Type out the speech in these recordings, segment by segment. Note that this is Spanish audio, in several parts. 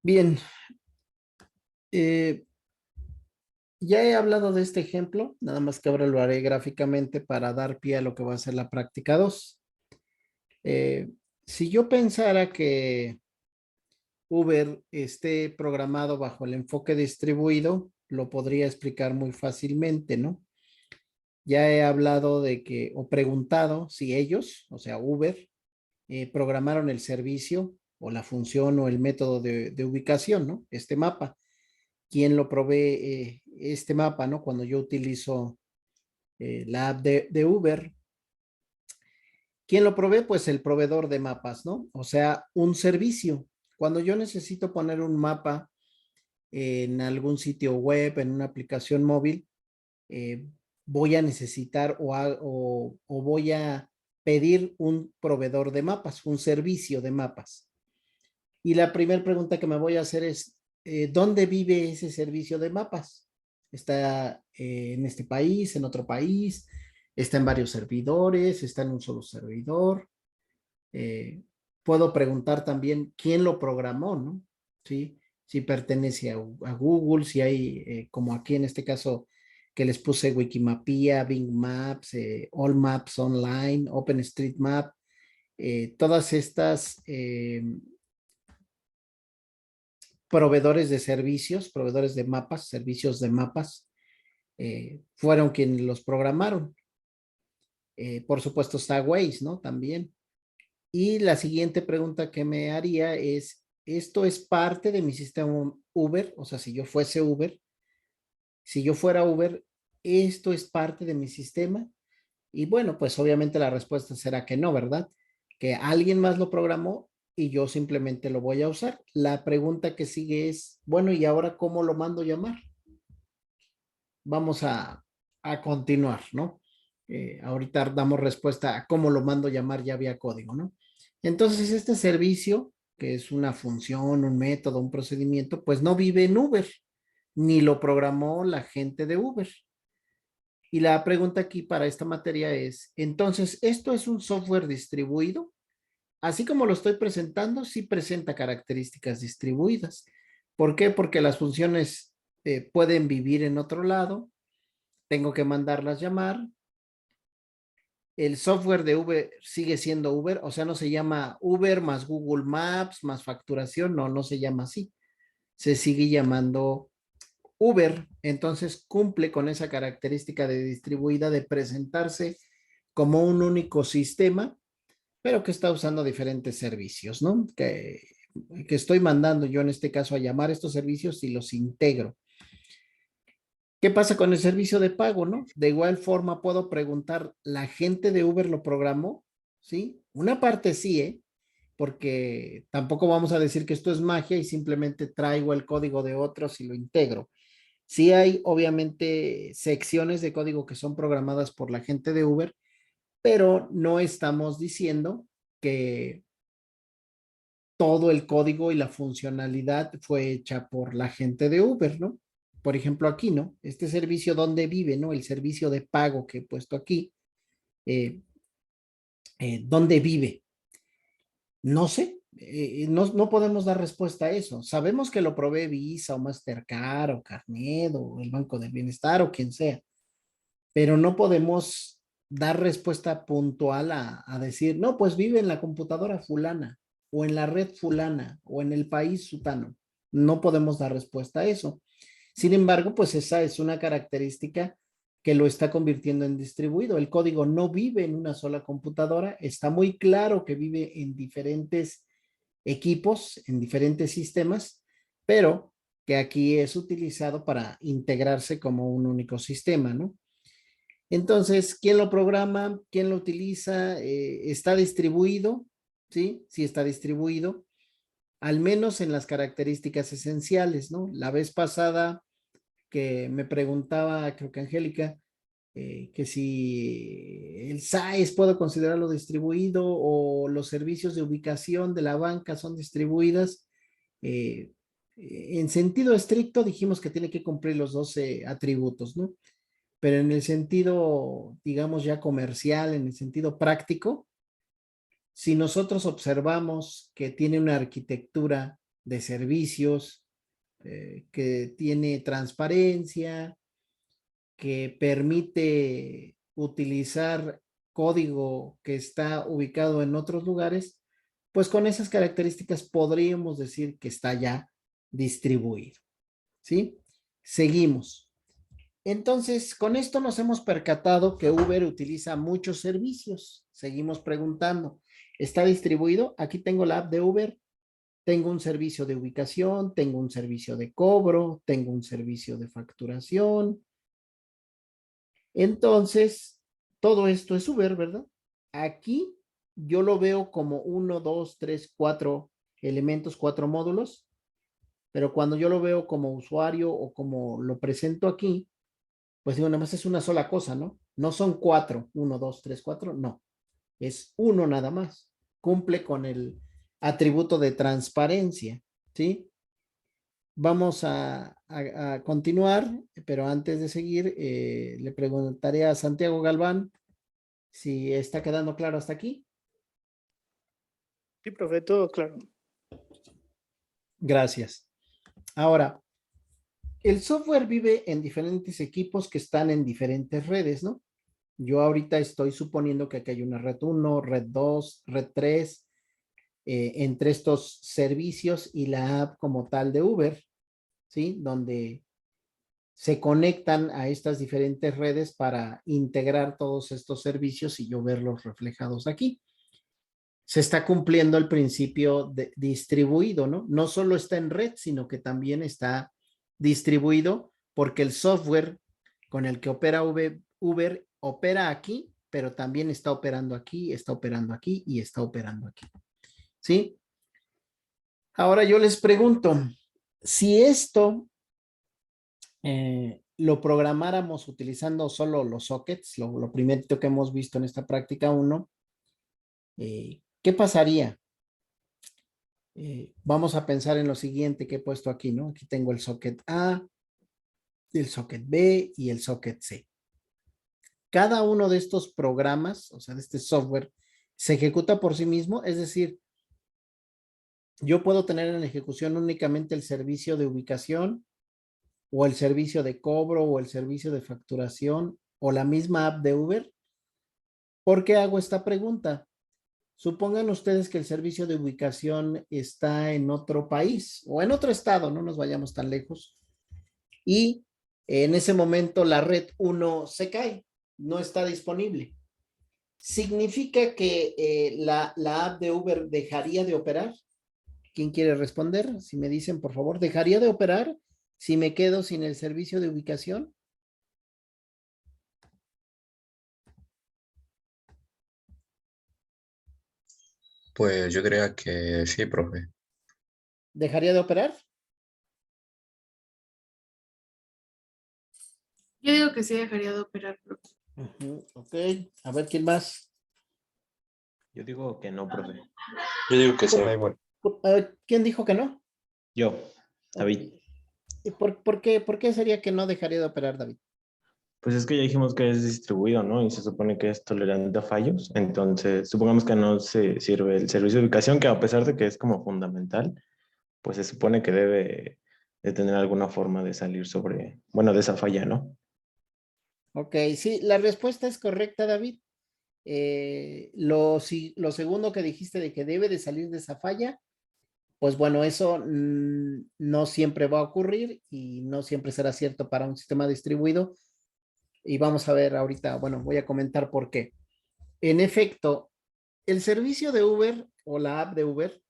Bien, eh, ya he hablado de este ejemplo, nada más que ahora lo haré gráficamente para dar pie a lo que va a ser la práctica 2. Eh, si yo pensara que Uber esté programado bajo el enfoque distribuido, lo podría explicar muy fácilmente, ¿no? Ya he hablado de que, o preguntado si ellos, o sea, Uber, programaron el servicio o la función o el método de ubicación, ¿no? Este mapa. ¿Quién lo provee este mapa, ¿no? Cuando yo utilizo la app de Uber, ¿quién lo provee? Pues el proveedor de mapas, ¿no? O sea, un servicio. Cuando yo necesito poner un mapa en algún sitio web, en una aplicación móvil, eh, voy a necesitar o voy a pedir un proveedor de mapas, un servicio de mapas. Y la primera pregunta que me voy a hacer es, ¿dónde vive ese servicio de mapas? ¿Está en este país, en otro país? ¿Está en varios servidores? ¿Está en un solo servidor? Eh, Puedo preguntar también quién lo programó, ¿no? ¿Sí? Si pertenece a Google, si hay, como aquí en este caso, que les puse Wikimapia, Bing Maps, All Maps Online, OpenStreetMap, todas estas proveedores de servicios, proveedores de mapas, servicios de mapas, fueron quienes los programaron. Por supuesto está Waze, ¿no? También. Y la siguiente pregunta que me haría es, ¿esto es parte de mi sistema Uber? O sea, si yo fuese Uber, si yo fuera Uber, ¿esto es parte de mi sistema? Y bueno, pues obviamente la respuesta será que no, ¿verdad? Que alguien más lo programó y yo simplemente lo voy a usar. La pregunta que sigue es, bueno, ¿y ahora cómo lo mando llamar? Vamos a continuar, ¿no? Ahorita damos respuesta a cómo lo mando llamar ya vía código, ¿no? Entonces, este servicio, que es una función, un método, un procedimiento, pues no vive en Uber, ni lo programó la gente de Uber. Y la pregunta aquí para esta materia es, entonces, ¿esto es un software distribuido? Así como lo estoy presentando, sí presenta características distribuidas. ¿Por qué? Porque las funciones pueden vivir en otro lado, tengo que mandarlas llamar. El software de Uber sigue siendo Uber, o sea, no se llama Uber más Google Maps más facturación, no, no se llama así. Se sigue llamando Uber, entonces cumple con esa característica de distribuida de presentarse como un único sistema, pero que está usando diferentes servicios, ¿no? Que estoy mandando yo en este caso a llamar estos servicios y los integro. ¿Qué pasa con el servicio de pago, no? De igual forma puedo preguntar, ¿la gente de Uber lo programó? ¿Sí? Una parte sí, ¿eh? Porque tampoco vamos a decir que esto es magia y simplemente traigo el código de otros y lo integro. Sí hay obviamente secciones de código que son programadas por la gente de Uber, pero no estamos diciendo que todo el código y la funcionalidad fue hecha por la gente de Uber, ¿no? Por ejemplo, aquí, ¿no? Este servicio, ¿dónde vive, no? El servicio de pago que he puesto aquí, eh, ¿dónde vive? No sé, no podemos dar respuesta a eso. Sabemos que lo provee Visa o Mastercard o Carnet o el Banco del Bienestar o quien sea, pero no podemos dar respuesta puntual a decir, no, pues vive en la computadora fulana o en la red fulana o en el país sutano. No podemos dar respuesta a eso. Sin embargo, pues esa es una característica que lo está convirtiendo en distribuido. El código no vive en una sola computadora, está muy claro que vive en diferentes equipos, en diferentes sistemas, pero que aquí es utilizado para integrarse como un único sistema, ¿no? Entonces, ¿quién lo programa? ¿Quién lo utiliza? ¿Está distribuido? ¿Sí? Sí está distribuido, al menos en las características esenciales, ¿no? La vez pasada que me preguntaba, creo que Angélica, que si el SAES puedo considerarlo distribuido o los servicios de ubicación de la banca son distribuidas. eh, en sentido estricto dijimos que tiene que cumplir los 12 atributos, ¿no? Pero en el sentido, digamos, ya comercial, en el sentido práctico, si nosotros observamos que tiene una arquitectura de servicios, que tiene transparencia, que permite utilizar código que está ubicado en otros lugares, pues con esas características podríamos decir que está ya distribuido. ¿Sí? Seguimos. Entonces, con esto nos hemos percatado que Uber utiliza muchos servicios. Seguimos preguntando, ¿está distribuido? Aquí tengo la app de Uber, tengo un servicio de ubicación, tengo un servicio de cobro, tengo un servicio de facturación. Entonces, todo esto es Uber, ¿verdad? Aquí yo lo veo como uno, dos, tres, cuatro elementos, cuatro módulos, pero cuando yo lo veo como usuario o como lo presento aquí, pues digo, nada más es una sola cosa, ¿no? No son cuatro, uno, dos, tres, cuatro, no, es uno nada más. Cumple con el atributo de transparencia, ¿sí? Vamos a continuar, pero antes de seguir, le preguntaré a Santiago Galván si está quedando claro hasta aquí. Sí, profe, todo claro. Gracias. Ahora, el software vive en diferentes equipos que están en diferentes redes, ¿no? Yo ahorita estoy suponiendo que aquí hay una red 1, red 2, red 3, entre estos servicios y la app como tal de Uber, ¿sí? Donde se conectan a estas diferentes redes para integrar todos estos servicios y yo verlos reflejados aquí. Se está cumpliendo el principio de distribuido, ¿no? No solo está en red, sino que también está distribuido porque el software con el que opera Uber opera aquí, pero también está operando aquí, está operando aquí y está operando aquí. ¿Sí? Ahora yo les pregunto, si esto lo programáramos utilizando solo los sockets, lo primero que hemos visto en esta práctica 1, ¿qué pasaría? Vamos a pensar en lo siguiente que he puesto aquí, ¿no? Aquí tengo el socket A, el socket B y el socket C. Cada uno de estos programas, o sea, de este software, se ejecuta por sí mismo, es decir, yo puedo tener en ejecución únicamente el servicio de ubicación o el servicio de cobro o el servicio de facturación o la misma app de Uber. ¿Por qué hago esta pregunta? Supongan ustedes que el servicio de ubicación está en otro país o en otro estado, no nos vayamos tan lejos, y en ese momento la red 1 se cae, no está disponible. ¿Significa que la app de Uber dejaría de operar? ¿Quién quiere responder? Si me dicen, por favor, ¿dejaría de operar si me quedo sin el servicio de ubicación? Pues yo diría que sí, profe. ¿Dejaría de operar? Yo digo que sí dejaría de operar, profe. Ok, a ver quién más. Yo digo que no, profe. Yo digo que sí. Da igual. ¿Quién dijo que no? Yo, David. ¿Y por qué sería que no dejaría de operar, David? Pues es que ya dijimos que es distribuido, ¿no? Y se supone que es tolerante a fallos. Entonces, supongamos que no se sirve el servicio de ubicación, que a pesar de que es como fundamental, pues se supone que debe de tener alguna forma de salir sobre, bueno, de esa falla, ¿no? Ok, sí, la respuesta es correcta, David. Lo segundo que dijiste de que debe de salir de esa falla, pues bueno, eso no siempre va a ocurrir y no siempre será cierto para un sistema distribuido. Y vamos a ver ahorita, bueno, voy a comentar por qué. En efecto, el servicio de Uber o la app de Uber,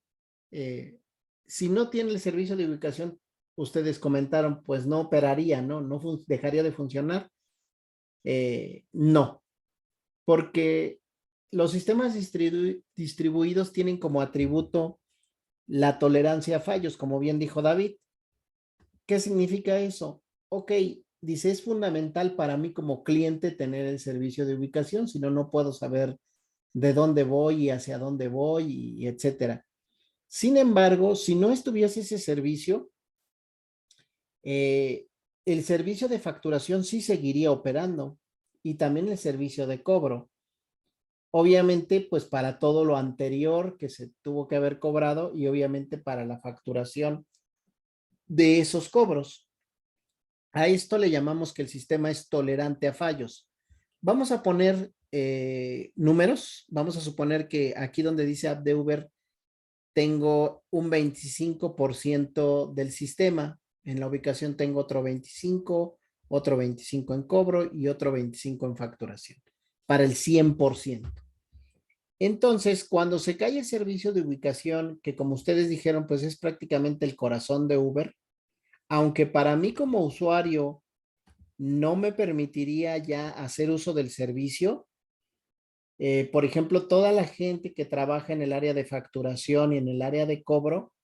eh, si no tiene el servicio de ubicación, ustedes comentaron, pues no operaría, ¿no? No dejaría de funcionar. No, porque los sistemas distribuidos tienen como atributo la tolerancia a fallos, como bien dijo David. ¿Qué significa eso? Ok, dice, es fundamental para mí como cliente tener el servicio de ubicación, si no, no puedo saber de dónde voy y hacia dónde voy y etcétera. Sin embargo, si no estuviese ese servicio, eh, el servicio de facturación sí seguiría operando y también el servicio de cobro. obviamente, pues para todo lo anterior que se tuvo que haber cobrado y obviamente para la facturación de esos cobros. A esto le llamamos que el sistema es tolerante a fallos. Vamos a poner números. Vamos a suponer que aquí donde dice app de Uber tengo un 25% del sistema. En la ubicación tengo otro 25, otro 25 en cobro y otro 25 en facturación, para el 100%. Entonces, cuando se cae el servicio de ubicación, que como ustedes dijeron, pues es prácticamente el corazón de Uber, aunque para mí como usuario no me permitiría ya hacer uso del servicio, por ejemplo, toda la gente que trabaja en el área de facturación y en el área de cobro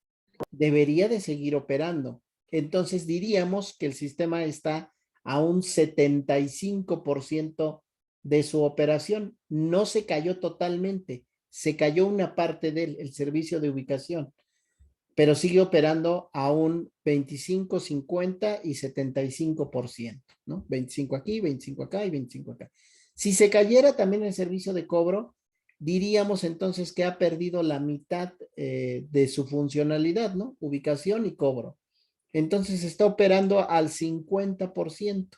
debería de seguir operando. Entonces diríamos que el sistema está a un 75% de su operación. No se cayó totalmente, se cayó una parte del servicio de ubicación, pero sigue operando a un 25, 50 y 75%, ¿no? 25 aquí, 25 acá y 25 acá. Si se cayera también el servicio de cobro, diríamos entonces que ha perdido la mitad de su funcionalidad, ¿no? Ubicación y cobro. Entonces está operando al 50%.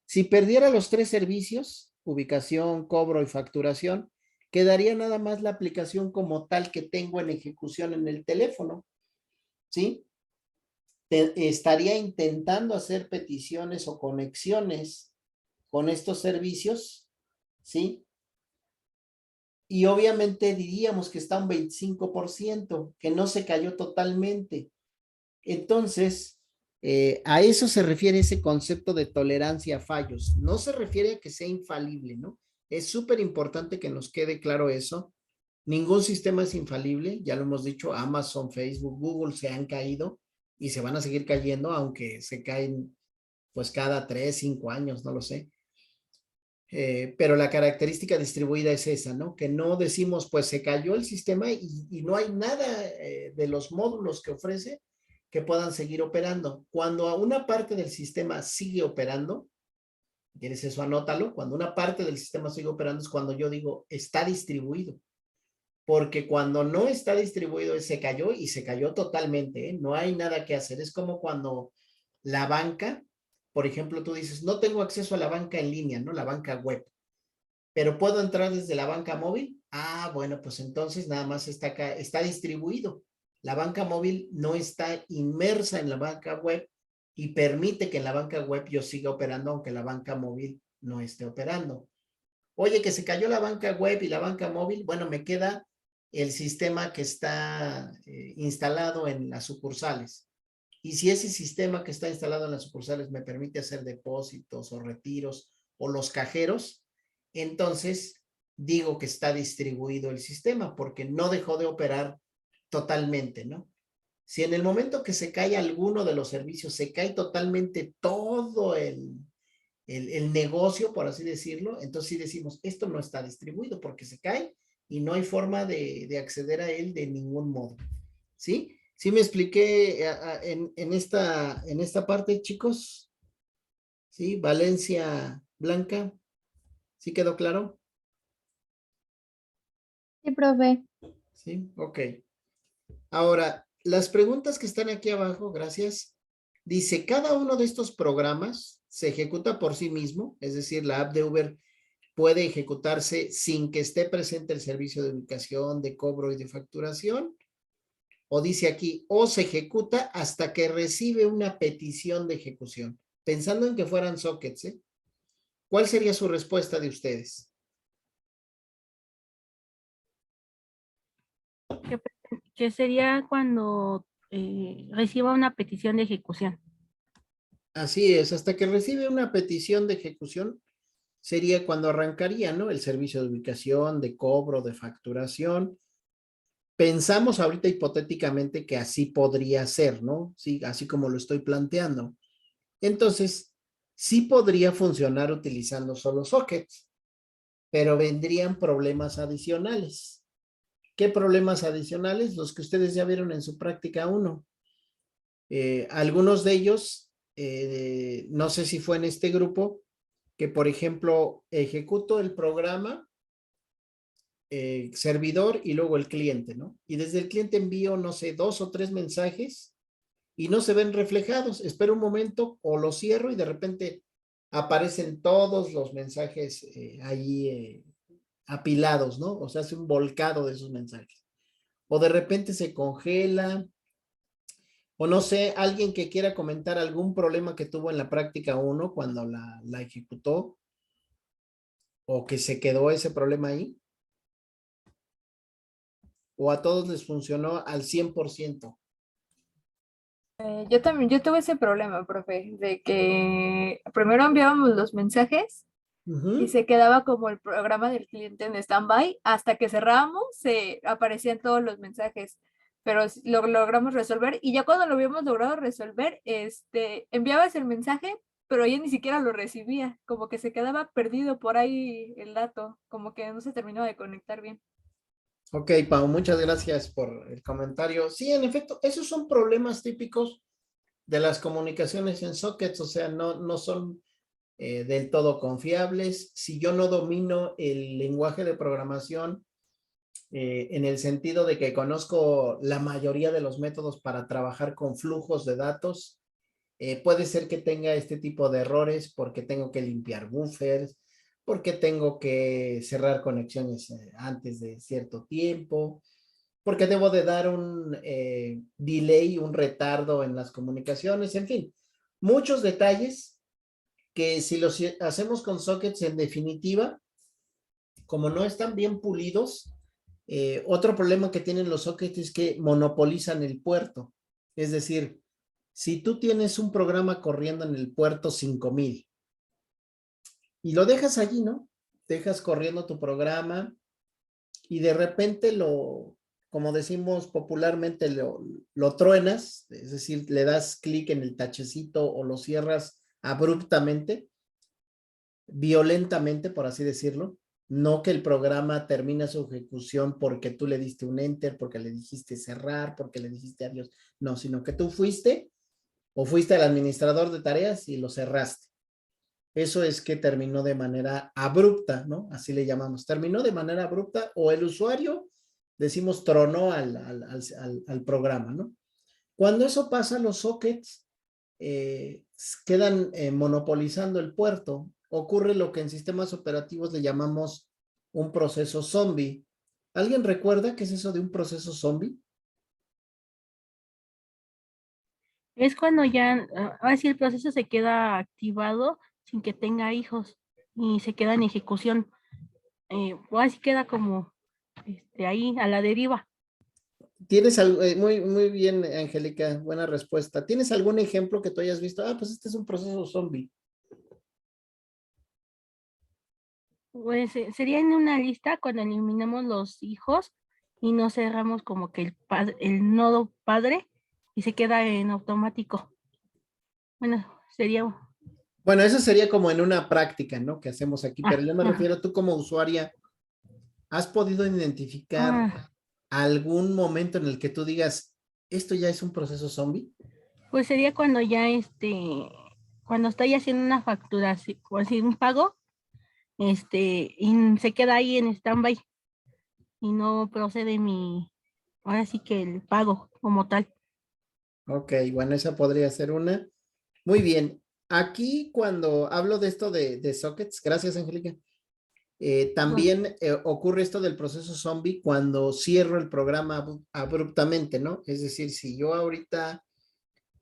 Si perdiera los tres servicios, ubicación, cobro y facturación, quedaría nada más la aplicación como tal que tengo en ejecución en el teléfono, ¿sí? Estaría intentando hacer peticiones o conexiones con estos servicios, ¿sí? Y obviamente diríamos que está un 25%, que no se cayó totalmente. Entonces, a eso se refiere ese concepto de tolerancia a fallos. No se refiere a que sea infalible, ¿no? Es súper importante que nos quede claro eso. Ningún sistema es infalible, ya lo hemos dicho, Amazon, Facebook, Google se han caído y se van a seguir cayendo, aunque se caen pues cada 3, 5 años, no lo sé. Pero la característica distribuida es esa, ¿no? Que no decimos, pues se cayó el sistema y no hay nada de los módulos que ofrece que puedan seguir operando. Cuando a una parte del sistema sigue operando, ¿quieres eso? Anótalo. Cuando una parte del sistema sigue operando es cuando yo digo, está distribuido. Porque cuando no está distribuido, se cayó y se cayó totalmente, ¿eh? No hay nada que hacer. Es como cuando la banca, por ejemplo, tú dices, no tengo acceso a la banca en línea, ¿no? La banca web, pero puedo entrar desde la banca móvil. Ah, bueno, pues entonces nada más está acá, está distribuido. La banca móvil no está inmersa en la banca web y permite que en la banca web yo siga operando, aunque la banca móvil no esté operando. Oye, que se cayó la banca web y la banca móvil, bueno, me queda el sistema que está instalado en las sucursales. Y si ese sistema que está instalado en las sucursales me permite hacer depósitos o retiros o los cajeros, entonces digo que está distribuido el sistema porque no dejó de operar totalmente, ¿no? Si en el momento que se cae alguno de los servicios, se cae totalmente todo el negocio, por así decirlo, entonces sí decimos, esto no está distribuido porque se cae y no hay forma de acceder a él de ningún modo, ¿sí? ¿Sí me expliqué en esta parte, chicos? ¿Sí? Valencia, Blanca, ¿sí quedó claro? Sí, profe. Sí, ok. Ahora, las preguntas que están aquí abajo, gracias. Dice, cada uno de estos programas se ejecuta por sí mismo, es decir, la app de Uber puede ejecutarse sin que esté presente el servicio de ubicación, de cobro y de facturación. O dice aquí, o se ejecuta hasta que recibe una petición de ejecución. Pensando en que fueran sockets, ¿eh? ¿Cuál sería su respuesta de ustedes? Que sería cuando reciba una petición de ejecución. Así es, hasta que recibe una petición de ejecución sería cuando arrancaría, ¿no? El servicio de ubicación, de cobro, de facturación. Pensamos ahorita hipotéticamente que así podría ser, ¿no? Sí, así como lo estoy planteando. Entonces, sí podría funcionar utilizando solo sockets, pero vendrían problemas adicionales. ¿Qué problemas adicionales? Los que ustedes ya vieron en su práctica 1. Algunos de ellos, no sé si fue en este grupo, que por ejemplo, ejecuto el programa servidor y luego el cliente, ¿no? Y desde el cliente envío, no sé, 2 o 3 mensajes y no se ven reflejados. Espero un momento o lo cierro y de repente aparecen todos los mensajes ahí apilados, ¿no? O sea, hace un volcado de esos mensajes. O de repente se congela, o no sé, alguien que quiera comentar algún problema que tuvo en la práctica 1 cuando la ejecutó, o que se quedó ese problema ahí, o a todos les funcionó al 100%. Yo también, yo tuve ese problema, profe, de que primero enviábamos los mensajes y se quedaba como el programa del cliente en stand-by, hasta que cerrábamos, se aparecían todos los mensajes, pero lo logramos resolver y ya cuando lo habíamos logrado resolver, enviabas el mensaje, pero ella ni siquiera lo recibía, como que se quedaba perdido por ahí el dato, como que no se terminaba de conectar bien. Ok, Pau, muchas gracias por el comentario. Sí, en efecto, esos son problemas típicos de las comunicaciones en sockets, o sea, no son del todo confiables. Si yo no domino el lenguaje de programación, en el sentido de que conozco la mayoría de los métodos para trabajar con flujos de datos, puede ser que tenga este tipo de errores porque tengo que limpiar buffers, porque tengo que cerrar conexiones antes de cierto tiempo, porque debo de dar un delay, un retardo en las comunicaciones, en fin, muchos detalles que si los hacemos con sockets en definitiva, como no están bien pulidos, otro problema que tienen los sockets es que monopolizan el puerto. Es decir, si tú tienes un programa corriendo en el puerto 5000 y lo dejas allí, ¿no? Dejas corriendo tu programa y de repente como decimos popularmente, lo truenas, es decir, le das clic en el tachecito o lo cierras abruptamente, violentamente, por así decirlo. No que el programa termina su ejecución porque tú le diste un enter, porque le dijiste cerrar, porque le dijiste adiós. No, sino que tú fuiste al administrador de tareas y lo cerraste. Eso es que terminó de manera abrupta, ¿no? Así le llamamos. Terminó de manera abrupta o el usuario, decimos, tronó al programa, ¿no? Cuando eso pasa, los sockets quedan monopolizando el puerto. Ocurre lo que en sistemas operativos le llamamos un proceso zombie. ¿Alguien recuerda qué es eso de un proceso zombie? Es cuando ya, ahora sí el proceso se queda activado sin que tenga hijos y se queda en ejecución. O así queda como ahí a la deriva. ¿Tienes algo? Muy bien, Angélica, buena respuesta. ¿Tienes algún ejemplo que tú hayas visto? Ah, pues este es un proceso zombie. Pues sería en una lista cuando eliminamos los hijos y no cerramos como que el nodo padre y se queda en automático. Bueno, sería... Bueno, eso sería como en una práctica, ¿no? Que hacemos aquí, pero yo me ajá. refiero, tú como usuaria, ¿has podido identificar algún momento en el que tú digas, esto ya es un proceso zombie? Pues sería cuando ya cuando estoy haciendo una factura, o así un pago, y se queda ahí en stand-by y no procede ahora sí que el pago como tal. Ok, bueno, esa podría ser una. Muy bien. Aquí cuando hablo de esto de sockets, gracias, Angélica. También ocurre esto del proceso zombie cuando cierro el programa abruptamente, ¿no? Es decir, si yo ahorita,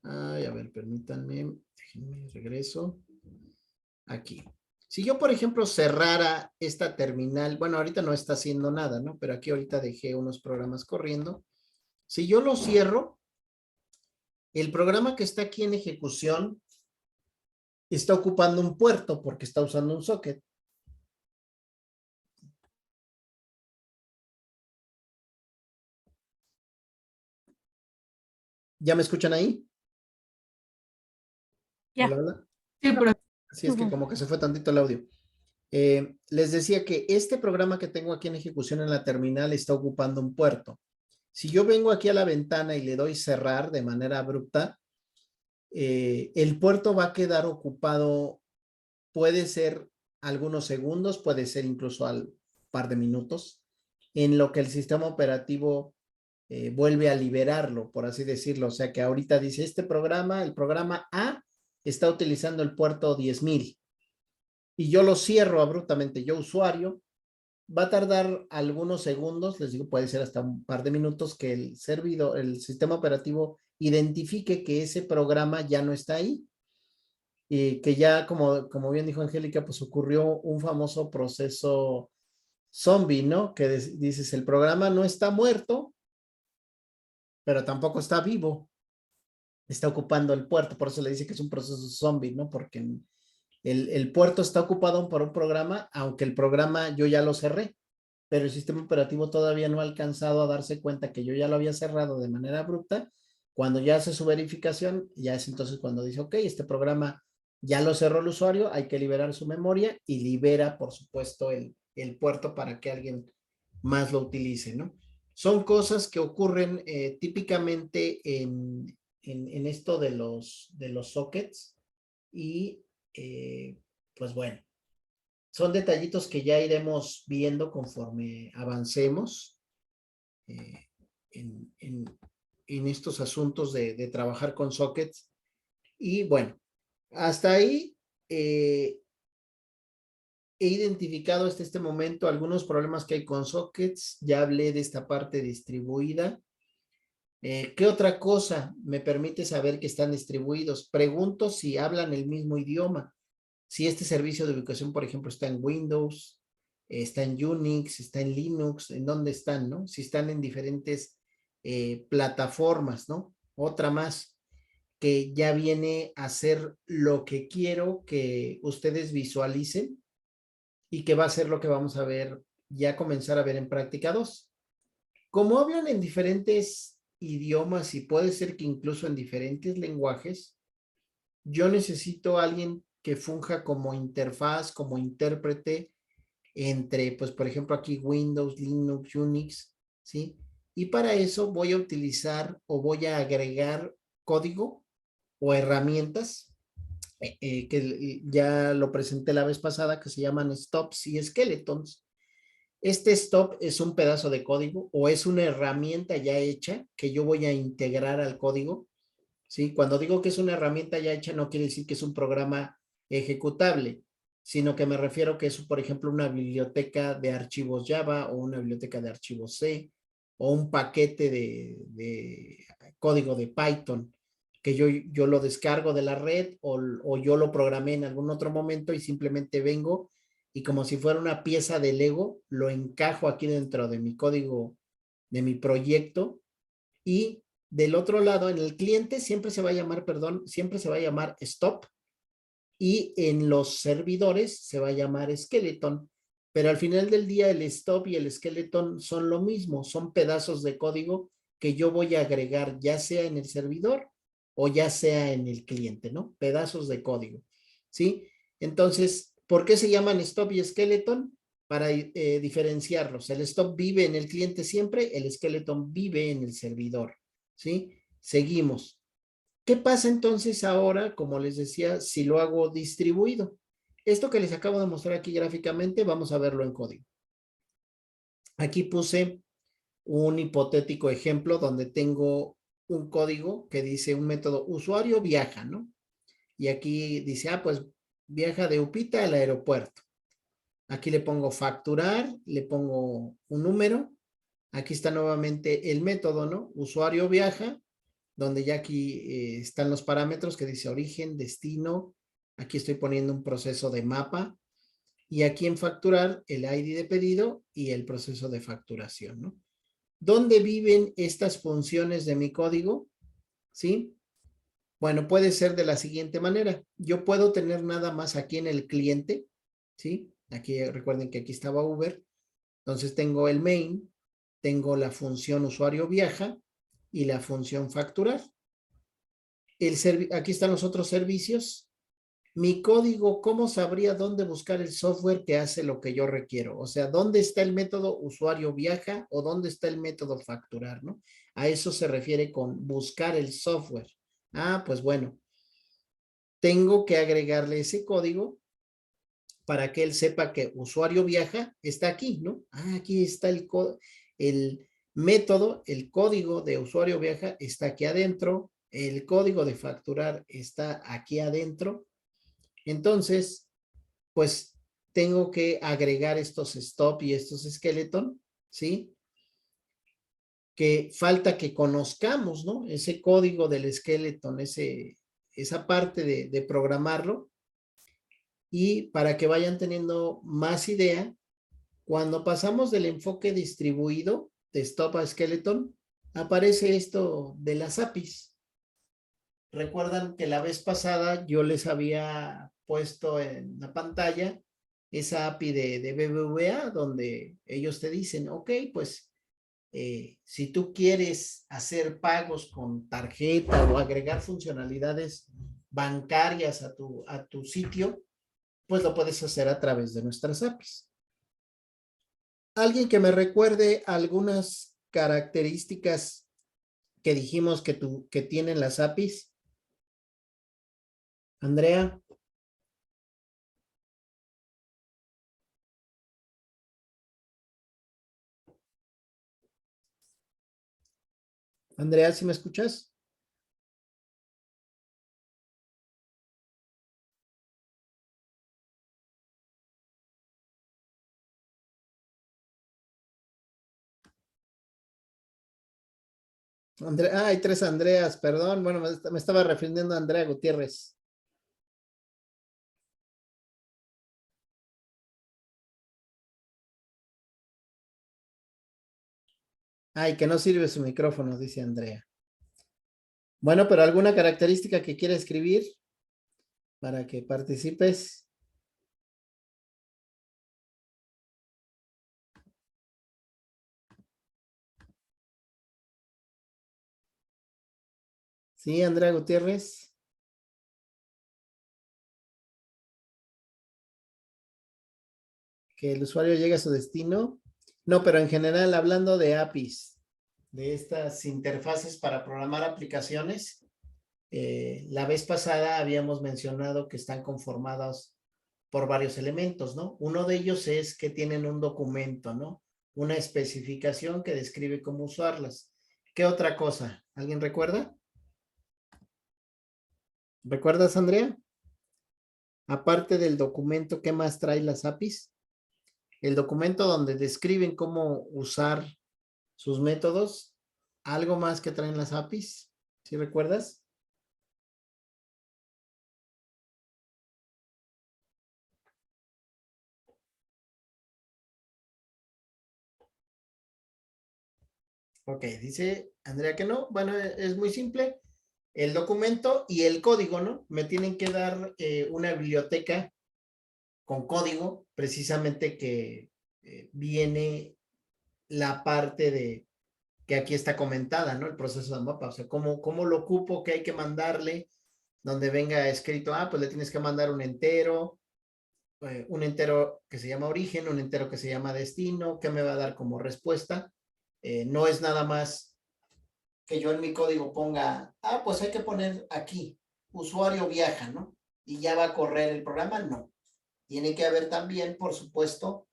a ver, permítanme, déjenme regreso aquí. Si yo, por ejemplo, cerrara esta terminal, bueno, ahorita no está haciendo nada, ¿no? Pero aquí ahorita dejé unos programas corriendo. Si yo lo cierro, el programa que está aquí en ejecución está ocupando un puerto porque está usando un socket. ¿Ya me escuchan ahí? Ya. Hola, hola. Sí, pero Así es que como que se fue tantito el audio. Les decía que este programa que tengo aquí en ejecución en la terminal está ocupando un puerto. Si yo vengo aquí a la ventana y le doy cerrar de manera abrupta, el puerto va a quedar ocupado, puede ser algunos segundos, puede ser incluso al par de minutos, en lo que el sistema operativo vuelve a liberarlo, por así decirlo. O sea que ahorita dice, este programa, el programa A, está utilizando el puerto 10,000 y yo lo cierro abruptamente. Yo, usuario, va a tardar algunos segundos, les digo, puede ser hasta un par de minutos, que el servidor, el sistema operativo identifique que ese programa ya no está ahí y que ya, como bien dijo Angélica, pues ocurrió un famoso proceso zombie, ¿no? Que dices, el programa no está muerto, pero tampoco está vivo, está ocupando el puerto, por eso le dice que es un proceso zombie, ¿no? Porque el puerto está ocupado por un programa, aunque el programa yo ya lo cerré, pero el sistema operativo todavía no ha alcanzado a darse cuenta que yo ya lo había cerrado de manera abrupta. Cuando ya hace su verificación, ya es entonces cuando dice, ok, este programa ya lo cerró el usuario, hay que liberar su memoria y libera, por supuesto, el puerto para que alguien más lo utilice, ¿no? Son cosas que ocurren típicamente en esto de los sockets y pues bueno, son detallitos que ya iremos viendo conforme avancemos en estos asuntos de trabajar con sockets. Y bueno, hasta ahí he identificado hasta este momento algunos problemas que hay con sockets. Ya hablé de esta parte distribuida. ¿Qué otra cosa me permite saber que están distribuidos? Pregunto si hablan el mismo idioma. Si este servicio de ubicación, por ejemplo, está en Windows, está en Unix, está en Linux, ¿en dónde están, no? Si están en diferentes plataformas, ¿no? Otra más que ya viene a ser lo que quiero que ustedes visualicen y que va a ser lo que vamos a ver, ya comenzar a ver en práctica 2. Como hablan en diferentes idiomas y puede ser que incluso en diferentes lenguajes, yo necesito a alguien que funja como interfaz, como intérprete entre, pues, por ejemplo, aquí Windows, Linux, Unix, ¿sí? Y para eso voy a utilizar o voy a agregar código o herramientas que ya lo presenté la vez pasada, que se llaman stops y skeletons. Este stop es un pedazo de código o es una herramienta ya hecha que yo voy a integrar al código. ¿Sí? Cuando digo que es una herramienta ya hecha, no quiere decir que es un programa ejecutable, sino que me refiero que es, por ejemplo, una biblioteca de archivos Java o una biblioteca de archivos C o un paquete de código de Python que yo lo descargo de la red o yo lo programé en algún otro momento y simplemente vengo y como si fuera una pieza de Lego, lo encajo aquí dentro de mi código, de mi proyecto y del otro lado, en el cliente siempre se va a llamar, siempre se va a llamar stop y en los servidores se va a llamar skeleton. Pero al final del día el stop y el skeleton son lo mismo, son pedazos de código que yo voy a agregar ya sea en el servidor o ya sea en el cliente, ¿no? Pedazos de código, ¿sí? Entonces, ¿por qué se llaman stop y skeleton? Para diferenciarlos. El stop vive en el cliente siempre, el skeleton vive en el servidor. ¿Sí? Seguimos. ¿Qué pasa entonces ahora, como les decía, si lo hago distribuido? Esto que les acabo de mostrar aquí gráficamente, vamos a verlo en código. Aquí puse un hipotético ejemplo donde tengo un código que dice un método usuario viaja, ¿no? Y aquí dice, pues viaja de Upita al aeropuerto. Aquí le pongo facturar, le pongo un número. Aquí está nuevamente el método, ¿no? Usuario viaja, donde ya aquí están los parámetros que dice origen, destino. Aquí estoy poniendo un proceso de mapa. Y aquí en facturar, el ID de pedido y el proceso de facturación, ¿no? ¿Dónde viven estas funciones de mi código? ¿Sí? Bueno, puede ser de la siguiente manera. Yo puedo tener nada más aquí en el cliente, ¿sí? Aquí recuerden que aquí estaba Uber. Entonces tengo el main, tengo la función usuario viaja y la función facturar. Aquí están los otros servicios. Mi código, ¿cómo sabría dónde buscar el software que hace lo que yo requiero? O sea, ¿dónde está el método usuario viaja o dónde está el método facturar, ¿no? A eso se refiere con buscar el software. Pues bueno, tengo que agregarle ese código para que él sepa que usuario viaja está aquí, ¿no? Ah, aquí está el método, el código de usuario viaja está aquí adentro, el código de facturar está aquí adentro. Entonces, pues tengo que agregar estos stop y estos skeleton, ¿sí? Que falta que conozcamos, ¿no? Ese código del skeleton, esa parte de programarlo, y para que vayan teniendo más idea, cuando pasamos del enfoque distribuido de stop a skeleton, aparece esto de las APIs. Recuerdan que la vez pasada yo les había puesto en la pantalla esa API de BBVA, donde ellos te dicen, ok, pues si tú quieres hacer pagos con tarjeta o agregar funcionalidades bancarias a tu sitio, pues lo puedes hacer a través de nuestras APIs. Alguien que me recuerde algunas características que dijimos que tienen las APIs. Andrea. Andrea, ¿sí me escuchas? Hay tres Andreas, perdón. Bueno, me estaba refiriendo a Andrea Gutiérrez. Ay, que no sirve su micrófono, dice Andrea. Bueno, pero alguna característica que quiera escribir para que participes. Sí, Andrea Gutiérrez. Que el usuario llegue a su destino. No, pero en general, hablando de APIs, de estas interfaces para programar aplicaciones, la vez pasada habíamos mencionado que están conformados por varios elementos, ¿no? Uno de ellos es que tienen un documento, ¿no? Una especificación que describe cómo usarlas. ¿Qué otra cosa? ¿Alguien recuerda? ¿Recuerdas, Andrea? Aparte del documento, ¿qué más trae las APIs? El documento donde describen cómo usar sus métodos. ¿Algo más que traen las APIs? ¿Sí recuerdas? Ok, dice Andrea que no. Bueno, es muy simple. El documento y el código, ¿no? Me tienen que dar una biblioteca con código, precisamente que viene la parte de que aquí está comentada, ¿no? El proceso de mapa, o sea, cómo lo ocupo, qué hay que mandarle, donde venga escrito, pues le tienes que mandar un entero que se llama origen, un entero que se llama destino, qué me va a dar como respuesta. No es nada más que yo en mi código ponga, pues hay que poner aquí, usuario viaja, ¿no? Y ya va a correr el programa, no. Tiene que haber también, por supuesto,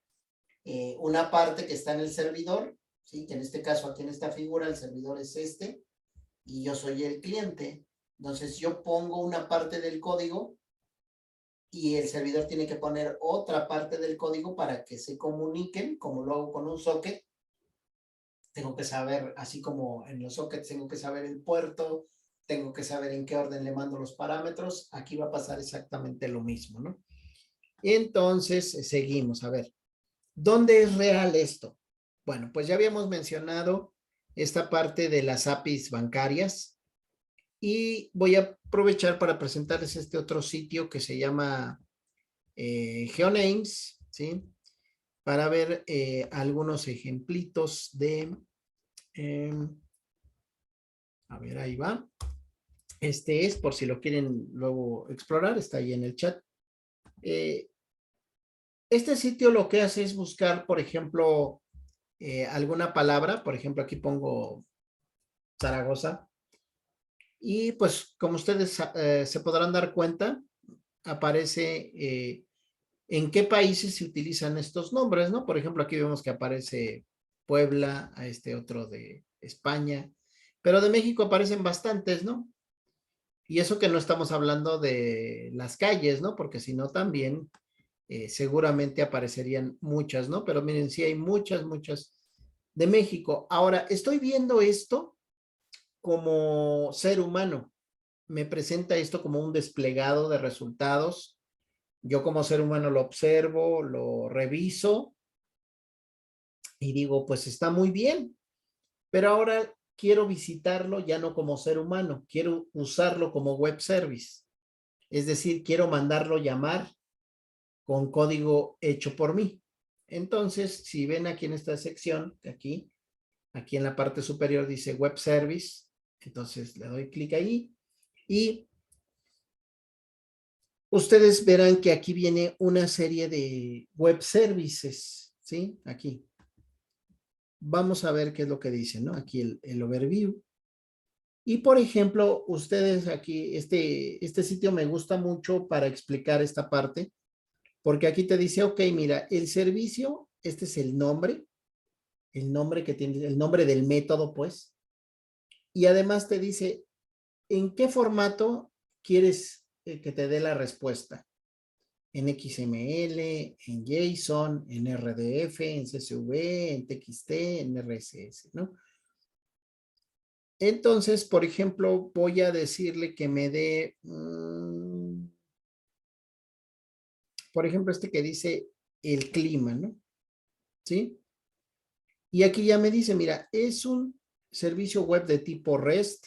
una parte que está en el servidor, ¿sí? Que en este caso, aquí en esta figura, el servidor es este, y yo soy el cliente. Entonces, yo pongo una parte del código y el servidor tiene que poner otra parte del código para que se comuniquen, como lo hago con un socket. Tengo que saber, así como en los sockets tengo que saber el puerto, tengo que saber en qué orden le mando los parámetros, aquí va a pasar exactamente lo mismo, ¿no? Entonces, seguimos, a ver, ¿dónde es real esto? Bueno, pues ya habíamos mencionado esta parte de las APIs bancarias y voy a aprovechar para presentarles este otro sitio que se llama GeoNames, ¿sí? Para ver algunos ejemplitos de... a ver, ahí va. Este es, por si lo quieren luego explorar, está ahí en el chat. Este sitio lo que hace es buscar, por ejemplo, alguna palabra. Por ejemplo, aquí pongo Zaragoza. Y pues, como ustedes se podrán dar cuenta, aparece en qué países se utilizan estos nombres, ¿no? Por ejemplo, aquí vemos que aparece Puebla, a este otro de España, pero de México aparecen bastantes, ¿no? Y eso que no estamos hablando de las calles, ¿no? Porque si no también seguramente aparecerían muchas, ¿no? Pero miren, sí hay muchas, muchas de México. Ahora, estoy viendo esto como ser humano. Me presenta esto como un desplegado de resultados. Yo como ser humano lo observo, lo reviso y digo, pues está muy bien, pero ahora quiero visitarlo ya no como ser humano, quiero usarlo como web service. Es decir, quiero mandarlo llamar con código hecho por mí. Entonces, si ven aquí en esta sección, aquí en la parte superior dice web service, entonces le doy clic ahí y ustedes verán que aquí viene una serie de web services, ¿sí? Aquí. Vamos a ver qué es lo que dice, ¿no? Aquí el overview. Y por ejemplo, ustedes aquí, este sitio me gusta mucho para explicar esta parte, porque aquí te dice, ok, mira, el servicio, este es el nombre que tiene, el nombre del método, pues. Y además te dice, ¿en qué formato quieres que te dé la respuesta? En XML, en JSON, en RDF, en CSV, en TXT, en RSS, ¿no? Entonces, por ejemplo, voy a decirle que me dé, por ejemplo, este que dice el clima, ¿no? ¿Sí? Y aquí ya me dice, mira, es un servicio web de tipo REST.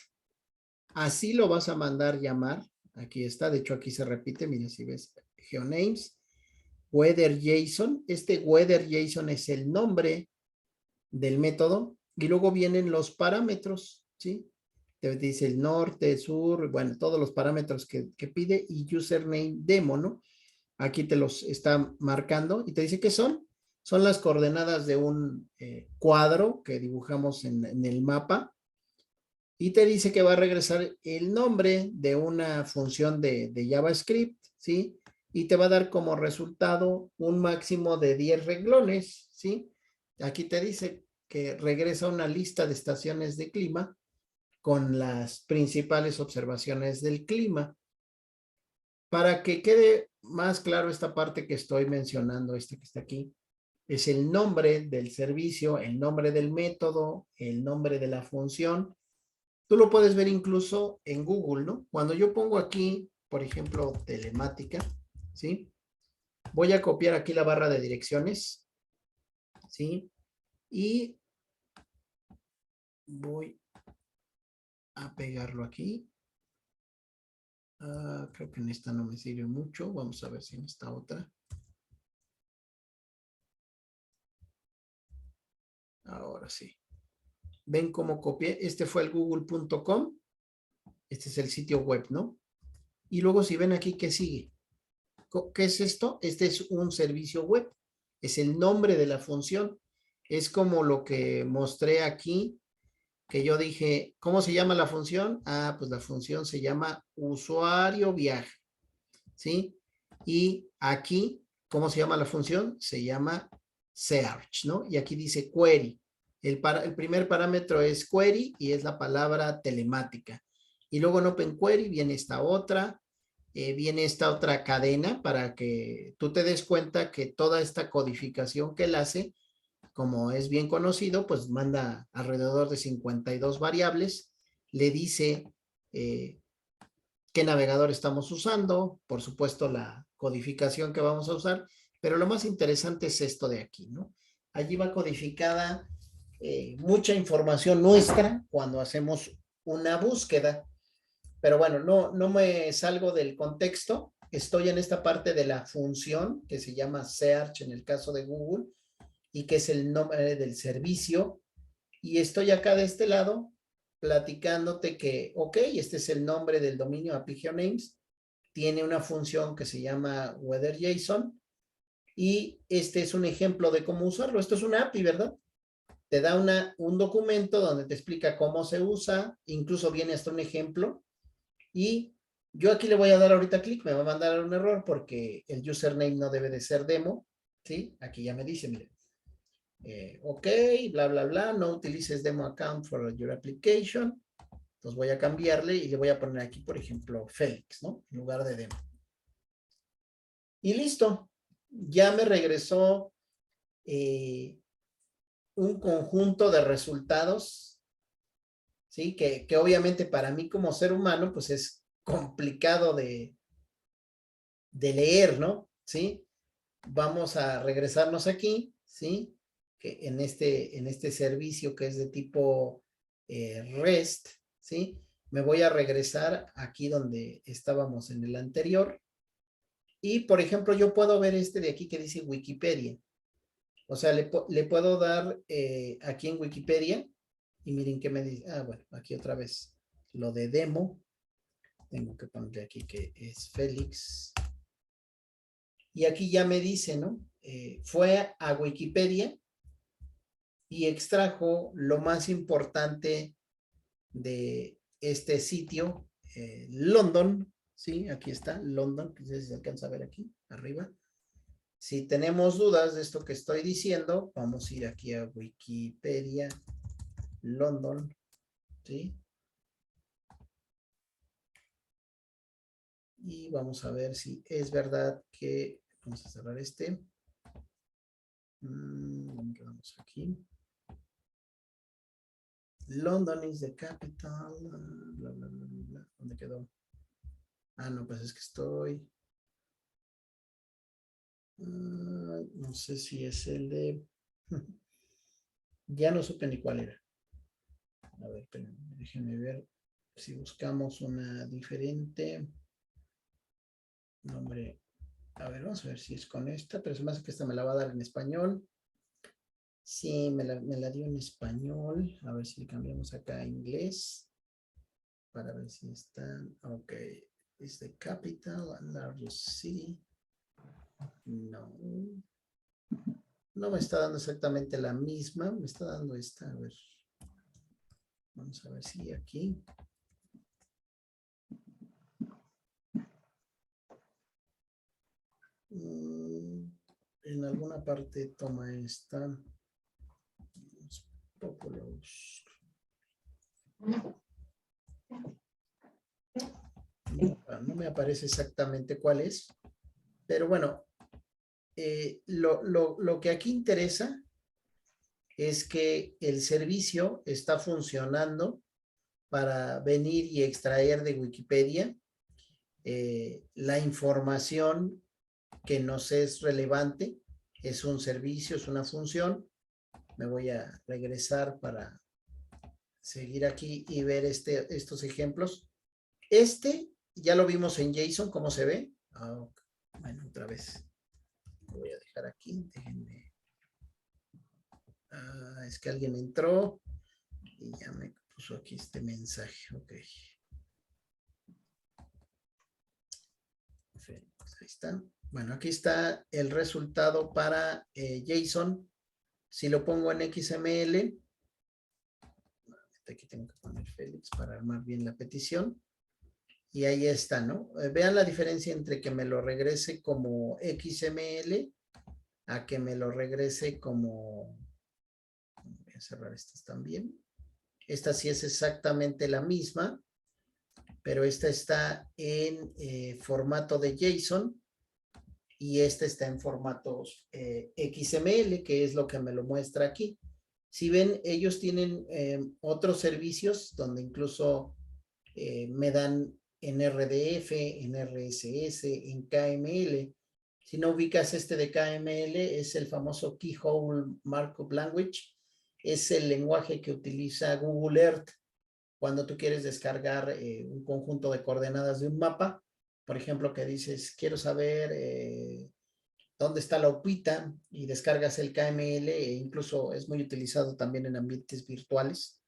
Así lo vas a mandar llamar. Aquí está, de hecho aquí se repite, mira si ves, GeoNames, Weather JSON. Este Weather JSON es el nombre del método y luego vienen los parámetros, ¿sí? Te dice el norte, sur, bueno, todos los parámetros que pide y username demo, ¿no? Aquí te los está marcando y te dice qué son. Son las coordenadas de un cuadro que dibujamos en el mapa y te dice que va a regresar el nombre de una función de JavaScript, ¿sí? Y te va a dar como resultado un máximo de 10 renglones, ¿sí? Aquí te dice que regresa una lista de estaciones de clima con las principales observaciones del clima. Para que quede más claro esta parte que estoy mencionando, este que está aquí, es el nombre del servicio, el nombre del método, el nombre de la función. Tú lo puedes ver incluso en Google, ¿no? Cuando yo pongo aquí, por ejemplo, telemática, ¿sí? Voy a copiar aquí la barra de direcciones, ¿sí? Y voy a pegarlo aquí. Creo que en esta no me sirve mucho. Vamos a ver si en esta otra. Ahora sí. ¿Ven cómo copié? Este fue el google.com. Este es el sitio web, ¿no? Y luego si ven aquí, ¿qué sigue? ¿Qué es esto? Este es un servicio web. Es el nombre de la función. Es como lo que mostré aquí, que yo dije, ¿cómo se llama la función? Pues la función se llama usuario viaje, ¿sí? Y aquí, ¿cómo se llama la función? Se llama search, ¿no? Y aquí dice query. El primer parámetro es query y es la palabra telemática. Y luego en Open Query viene esta otra cadena para que tú te des cuenta que toda esta codificación que él hace, como es bien conocido, pues manda alrededor de 52 variables, le dice qué navegador estamos usando, por supuesto la codificación que vamos a usar, pero lo más interesante es esto de aquí, ¿no? Allí va codificada mucha información nuestra cuando hacemos una búsqueda. Pero bueno, no me salgo del contexto. Estoy en esta parte de la función que se llama search en el caso de Google y que es el nombre del servicio. Y estoy acá de este lado platicándote que, ok, este es el nombre del dominio API GeoNames. Tiene una función que se llama WeatherJSON y este es un ejemplo de cómo usarlo. Esto es una API, ¿verdad? Te da un documento donde te explica cómo se usa, incluso viene hasta un ejemplo. Y Yo aquí le voy a dar ahorita clic, me va a mandar un error porque el username no debe de ser demo, ¿sí? Aquí ya me dice, mire, ok, bla, bla, bla, no utilices demo account for your application. Entonces voy a cambiarle y le voy a poner aquí, por ejemplo, Félix, ¿no? En lugar de demo. Y listo. Ya me regresó un conjunto de resultados, ¿sí? Que obviamente para mí como ser humano, pues es complicado de leer, ¿no? ¿Sí? Vamos a regresarnos aquí, ¿sí? Que en este servicio que es de tipo REST, ¿sí? Me voy a regresar aquí donde estábamos en el anterior. Y, por ejemplo, yo puedo ver este de aquí que dice Wikipedia. O sea, le puedo dar aquí en Wikipedia. Y miren qué me dice. Ah, bueno, aquí otra vez. Lo de demo. Tengo que ponerle aquí que es Félix. Y aquí ya me dice, ¿no? Fue a Wikipedia y extrajo lo más importante de este sitio, London, ¿sí? Aquí está, London, no sé si se alcanza a ver aquí, arriba. Si tenemos dudas de esto que estoy diciendo, vamos a ir aquí a Wikipedia, London, ¿sí? Y vamos a ver si es verdad que, vamos a cerrar este. Quedamos aquí. London is the capital. Bla, bla, bla, bla. ¿Dónde quedó? Ah, no, pues es que estoy. No sé si es el de. Ya no supe ni cuál era. A ver, déjenme ver si buscamos una diferente. Nombre. A ver, vamos a ver si es con esta, pero se me hace que esta me la va a dar en español. Sí, me la dio en español. A ver si le cambiamos acá a inglés. Para ver si están. Ok. Is the capital and largest city. No. No me está dando exactamente la misma. Me está dando esta. A ver. Vamos a ver si aquí. En alguna parte toma esta. Populous. No me aparece exactamente cuál es. Pero bueno, lo que aquí interesa es que el servicio está funcionando para venir y extraer de Wikipedia la información que nos es relevante. Es un servicio, es una función. Me voy a regresar para seguir aquí y ver estos ejemplos. Ya lo vimos en JSON, ¿cómo se ve? Bueno, otra vez. Lo voy a dejar aquí. Déjenme. Es que alguien entró y ya me puso aquí este mensaje. Ok. Ahí está. Bueno, aquí está el resultado para JSON. Si lo pongo en XML, aquí tengo que poner Félix para armar bien la petición. Y ahí está, ¿no? Vean la diferencia entre que me lo regrese como XML a que me lo regrese como... Voy a cerrar estas también. Esta sí es exactamente la misma, pero esta está en formato de JSON y esta está en formato XML, que es lo que me lo muestra aquí. Si ven, ellos tienen otros servicios donde incluso me dan en RDF, en RSS, en KML. Si no ubicas este de KML, es el famoso Keyhole Markup Language. Es el lenguaje que utiliza Google Earth cuando tú quieres descargar un conjunto de coordenadas de un mapa. Por ejemplo, que dices, quiero saber dónde está la upita y descargas el KML e incluso es muy utilizado también en ambientes virtuales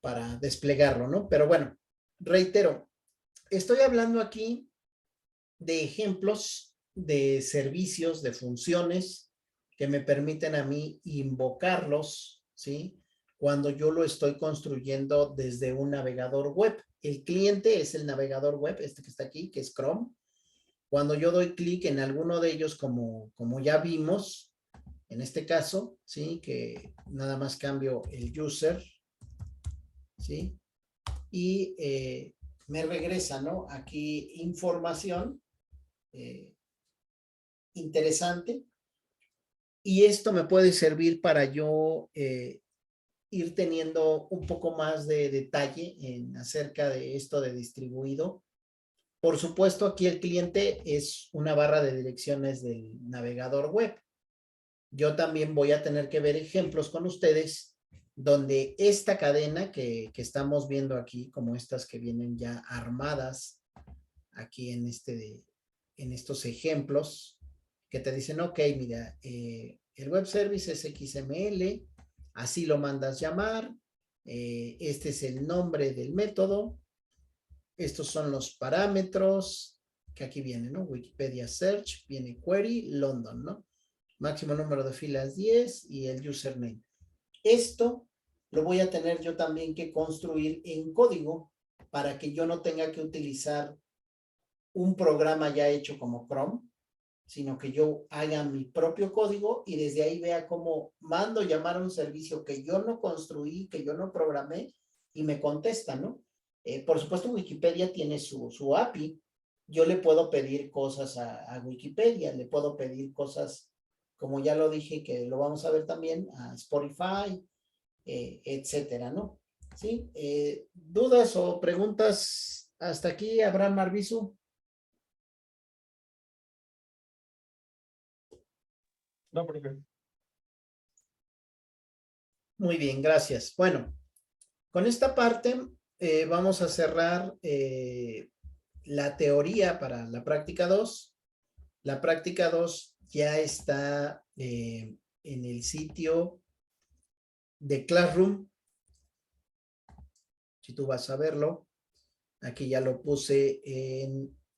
para desplegarlo, ¿no? Pero bueno, reitero, estoy hablando aquí de ejemplos de servicios, de funciones que me permiten a mí invocarlos, ¿sí? cuando yo lo estoy construyendo desde un navegador web. El cliente es el navegador web, este que está aquí, que es Chrome. Cuando yo doy clic en alguno de ellos, como ya vimos, en este caso, ¿sí? Que nada más cambio el user, ¿sí? Y me regresa, ¿no? Aquí información interesante. Y esto me puede servir para yo ir teniendo un poco más de detalle acerca de esto de distribuido. Por supuesto, aquí el cliente es una barra de direcciones del navegador web. Yo también voy a tener que ver ejemplos con ustedes donde esta cadena que estamos viendo aquí, como estas que vienen ya armadas aquí en estos ejemplos, que te dicen, ok, mira, el web service es XML, así lo mandas llamar, este es el nombre del método, estos son los parámetros, que aquí viene, ¿no? Wikipedia Search, viene Query, London, ¿no? Máximo número de filas 10 y el username. Esto lo voy a tener yo también que construir en código para que yo no tenga que utilizar un programa ya hecho como Chrome, sino que yo haga mi propio código y desde ahí vea cómo mando llamar a un servicio que yo no construí, que yo no programé y me contesta, ¿no? Por supuesto, Wikipedia tiene su API. Yo le puedo pedir cosas a Wikipedia, le puedo pedir cosas, como ya lo dije, que lo vamos a ver también, a Spotify, etcétera, ¿no? ¿Sí? ¿Dudas o preguntas hasta aquí, Abraham Arbizu? No, profe. Muy bien, gracias. Bueno, con esta parte vamos a cerrar la teoría para la práctica 2. La práctica 2 ya está en el sitio de Classroom. Si tú vas a verlo, aquí ya lo puse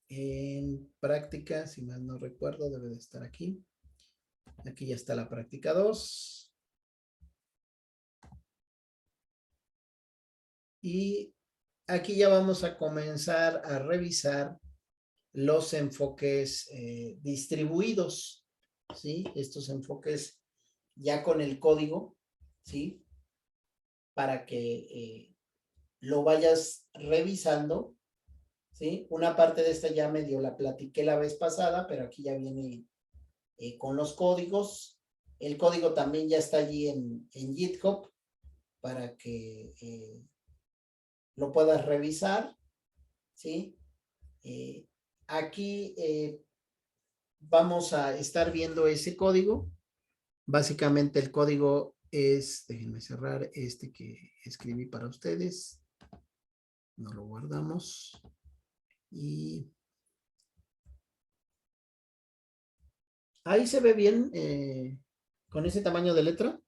en práctica, si mal no recuerdo, debe de estar aquí. Aquí ya está la práctica 2. Y aquí ya vamos a comenzar a revisar los enfoques distribuidos, ¿sí? Estos enfoques ya con el código, ¿sí? Para que lo vayas revisando, ¿sí? Una parte de esta ya medio la platiqué la vez pasada, pero aquí ya viene con los códigos. El código también ya está allí en GitHub para que lo puedas revisar, ¿sí? Aquí vamos a estar viendo ese código. Básicamente el código es, déjenme cerrar este que escribí para ustedes. No lo guardamos. Y ahí se ve bien con ese tamaño de letra.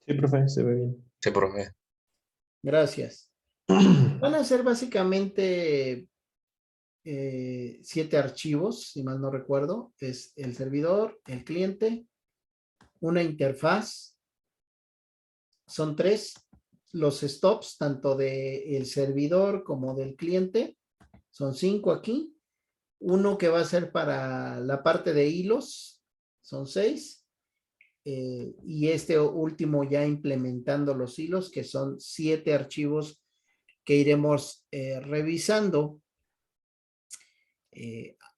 Sí, profe, se ve bien. Sí, profe. Gracias. Van a ser básicamente 7 archivos, si mal no recuerdo. Es el servidor, el cliente, una interfaz. Son 3 los stops, tanto del servidor como del cliente. Son 5 aquí. Uno que va a ser para la parte de hilos. Son 6. Y este último ya implementando los hilos, que son 7 archivos que iremos revisando.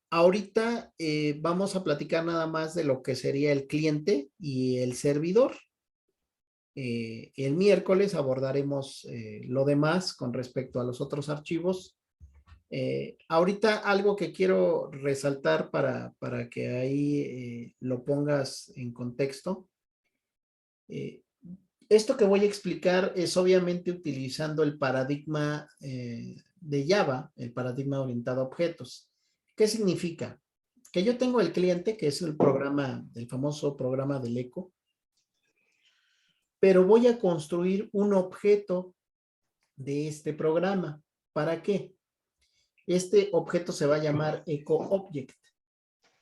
Ahorita vamos a platicar nada más de lo que sería el cliente y el servidor. El miércoles abordaremos lo demás con respecto a los otros archivos. Ahorita algo que quiero resaltar para que ahí lo pongas en contexto. Esto que voy a explicar es obviamente utilizando el paradigma de Java, el paradigma orientado a objetos. ¿Qué significa? Que yo tengo el cliente, que es el programa, el famoso programa del eco, pero voy a construir un objeto de este programa. ¿Para qué? Este objeto se va a llamar EcoObject,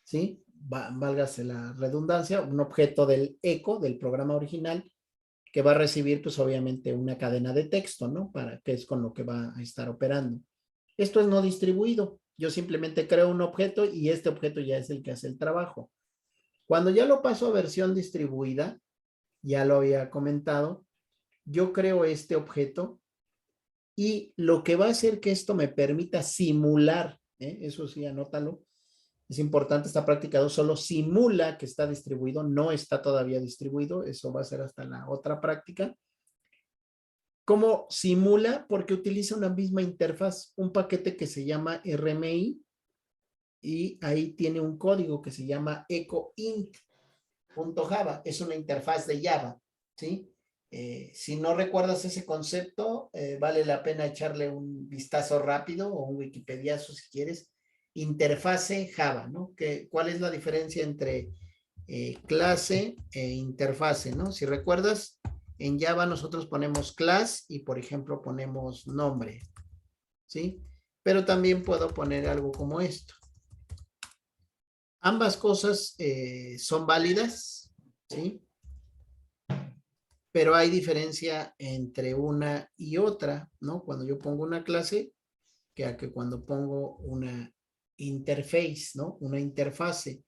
¿sí? válgase la redundancia, un objeto del eco, del programa original, que va a recibir, pues obviamente, una cadena de texto, ¿no? Que es con lo que va a estar operando. Esto es no distribuido. Yo simplemente creo un objeto y este objeto ya es el que hace el trabajo. Cuando ya lo paso a versión distribuida, ya lo había comentado, yo creo este objeto y lo que va a hacer que esto me permita simular, eso sí, anótalo, es importante, esta práctica 2 solo simula que está distribuido, no está todavía distribuido, eso va a ser hasta la otra práctica. ¿Cómo simula? Porque utiliza una misma interfaz, un paquete que se llama RMI y ahí tiene un código que se llama ecoint.java, es una interfaz de Java, ¿sí? Si no recuerdas ese concepto, vale la pena echarle un vistazo rápido o un Wikipediazo si quieres. Interfase Java, ¿no? ¿Cuál es la diferencia entre clase e interfase, ¿no? Si recuerdas, en Java nosotros ponemos class y, por ejemplo, ponemos nombre, ¿sí? Pero también puedo poner algo como esto. Ambas cosas son válidas, ¿sí? Pero hay diferencia entre una y otra, ¿no? Cuando yo pongo una clase, que cuando pongo una interface, ¿no? Una interfase.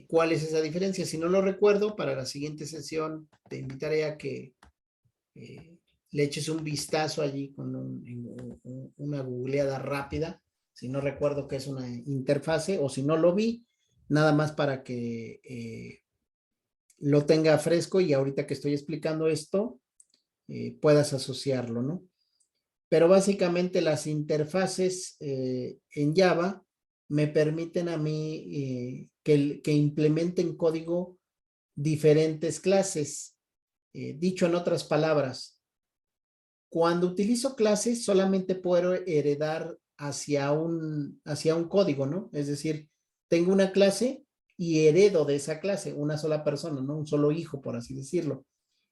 ¿Cuál es esa diferencia? Si no lo recuerdo, para la siguiente sesión te invitaré a que le eches un vistazo allí con una googleada rápida. Si no recuerdo qué es una interfase o si no lo vi, nada más para que lo tenga fresco y ahorita que estoy explicando esto, puedas asociarlo, ¿no? Pero básicamente las interfaces en Java me permiten a mí que implementen código diferentes clases. Dicho en otras palabras, cuando utilizo clases solamente puedo heredar hacia un código, ¿no? Es decir, tengo una clase y heredo de esa clase, una sola persona, ¿no? Un solo hijo, por así decirlo.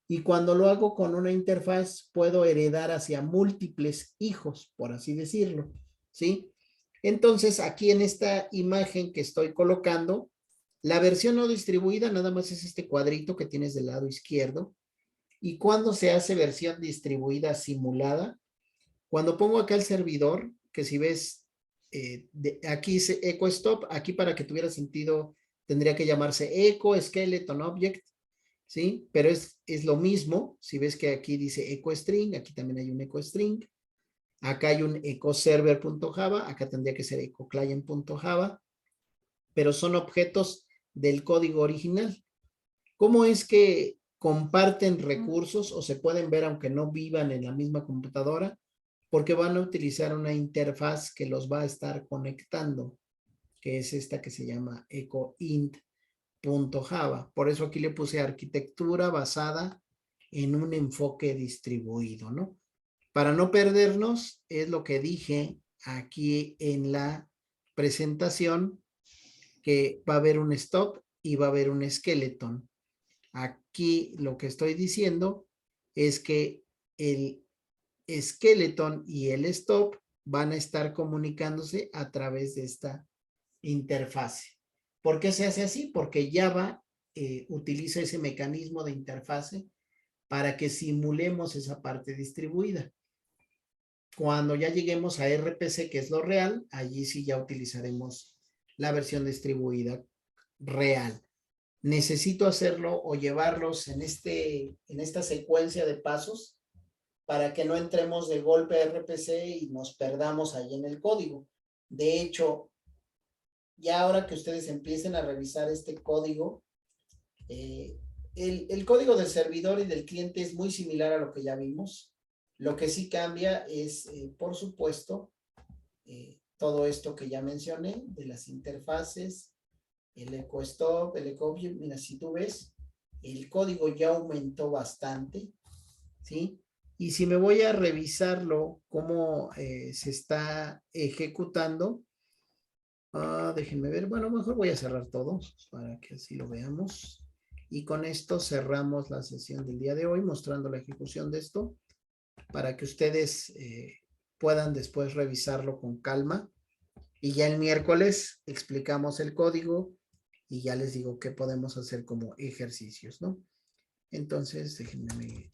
Y cuando lo hago con una interfaz, puedo heredar hacia múltiples hijos, por así decirlo, ¿sí? Entonces, aquí en esta imagen que estoy colocando, la versión no distribuida nada más es este cuadrito que tienes del lado izquierdo. Y cuando se hace versión distribuida simulada, cuando pongo acá el servidor, que si ves, aquí dice echo stop, aquí para que tuviera sentido tendría que llamarse echo skeleton object, ¿sí? Pero es lo mismo, si ves que aquí dice echo string, aquí también hay un echo string, acá hay un echo server.java, acá tendría que ser echo client.java, pero son objetos del código original. ¿Cómo es que comparten recursos o se pueden ver aunque no vivan en la misma computadora? Porque van a utilizar una interfaz que los va a estar conectando, que es esta que se llama ecoint.java. Por eso aquí le puse arquitectura basada en un enfoque distribuido, ¿no? Para no perdernos, es lo que dije aquí en la presentación, que va a haber un stop y va a haber un skeleton. Aquí lo que estoy diciendo es que el skeleton y el stop van a estar comunicándose a través de esta interfase. ¿Por qué se hace así? Porque Java utiliza ese mecanismo de interfase para que simulemos esa parte distribuida. Cuando ya lleguemos a RPC, que es lo real, allí sí ya utilizaremos la versión distribuida real. Necesito hacerlo o llevarlos en esta secuencia de pasos para que no entremos de golpe a RPC y nos perdamos ahí en el código. De hecho, ya ahora que ustedes empiecen a revisar este código, el código del servidor y del cliente es muy similar a lo que ya vimos. Lo que sí cambia es, por supuesto, todo esto que ya mencioné de las interfaces, el echo stop, el echo object. Mira, si tú ves, el código ya aumentó bastante, ¿sí? Y si me voy a revisarlo, cómo se está ejecutando, déjenme ver, bueno, mejor voy a cerrar todo para que así lo veamos. Y con esto cerramos la sesión del día de hoy, mostrando la ejecución de esto, para que ustedes puedan después revisarlo con calma. Y ya el miércoles explicamos el código y ya les digo qué podemos hacer como ejercicios, ¿no? Entonces, déjenme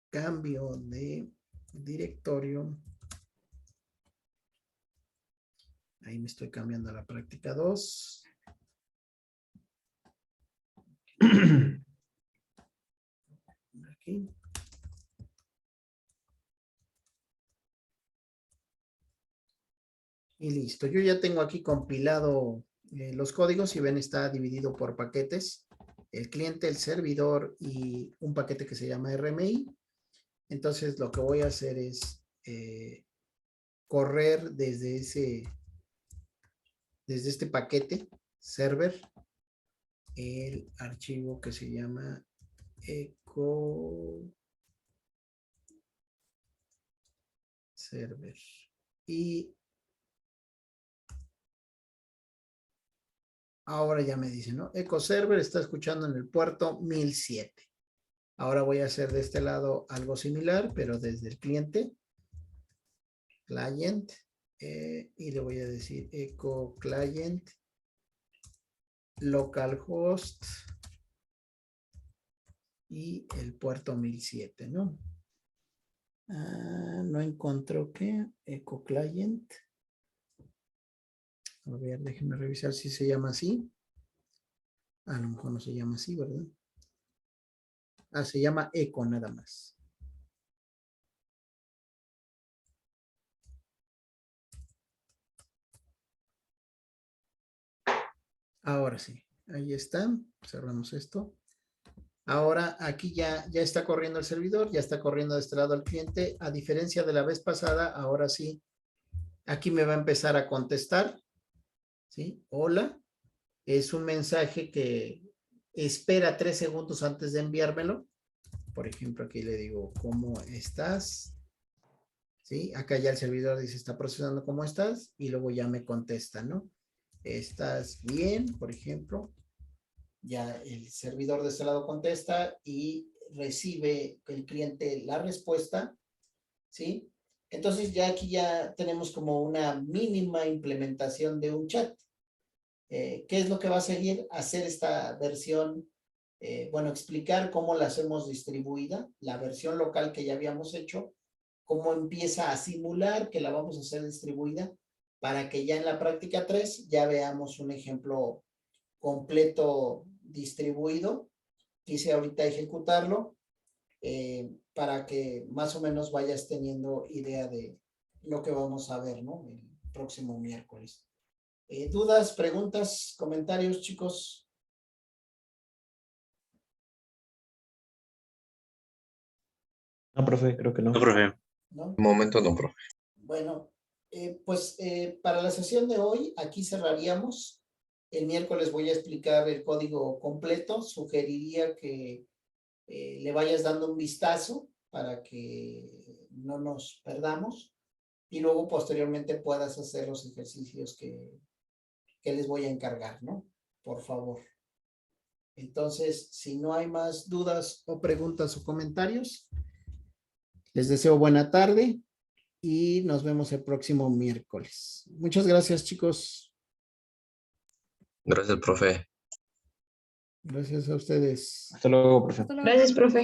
cambio de directorio. Ahí me estoy cambiando a la práctica 2. Aquí. Y listo. Yo ya tengo aquí compilado los códigos y ven, está dividido por paquetes. El cliente, el servidor y un paquete que se llama RMI. Entonces lo que voy a hacer es correr desde este paquete server el archivo que se llama eco server. Y ahora ya me dice, ¿no? Eco server está escuchando en el puerto 1007. Ahora voy a hacer de este lado algo similar, pero desde el client, y le voy a decir eco client localhost y el puerto 1007, ¿no? No encontró que eco client. A ver, déjenme revisar si se llama así. A lo mejor no se llama así, ¿verdad? Se llama eco nada más. Ahora sí, ahí está. Cerramos esto. Ahora aquí ya está corriendo el servidor, ya está corriendo de este lado el cliente. A diferencia de la vez pasada, ahora sí, aquí me va a empezar a contestar. ¿Sí? Hola. Es un mensaje que espera 3 segundos antes de enviármelo. Por ejemplo, aquí le digo, ¿cómo estás? ¿Sí? Acá ya el servidor dice, está procesando, ¿cómo estás? Y luego ya me contesta, ¿no? ¿Estás bien? Por ejemplo. Ya el servidor de este lado contesta y recibe el cliente la respuesta, ¿sí? Entonces ya aquí ya tenemos como una mínima implementación de un chat. ¿Qué es lo que va a seguir? Hacer esta versión, bueno, explicar cómo la hacemos distribuida, la versión local que ya habíamos hecho, cómo empieza a simular que la vamos a hacer distribuida, para que ya en la práctica 3 ya veamos un ejemplo completo distribuido. Quise ahorita ejecutarlo para que más o menos vayas teniendo idea de lo que vamos a ver, ¿no? El próximo miércoles. ¿Dudas, preguntas, comentarios, chicos? No, profe, creo que no. No, profe. ¿No? De momento no, profe. Bueno, pues para la sesión de hoy aquí cerraríamos. El miércoles voy a explicar el código completo. Sugeriría que le vayas dando un vistazo para que no nos perdamos y luego posteriormente puedas hacer los ejercicios que les voy a encargar, ¿no? Por favor. Entonces, si no hay más dudas o preguntas o comentarios, les deseo buena tarde y nos vemos el próximo miércoles. Muchas gracias, chicos. Gracias, profe. Gracias a ustedes. Hasta luego, profe. Hasta luego. Gracias, profe.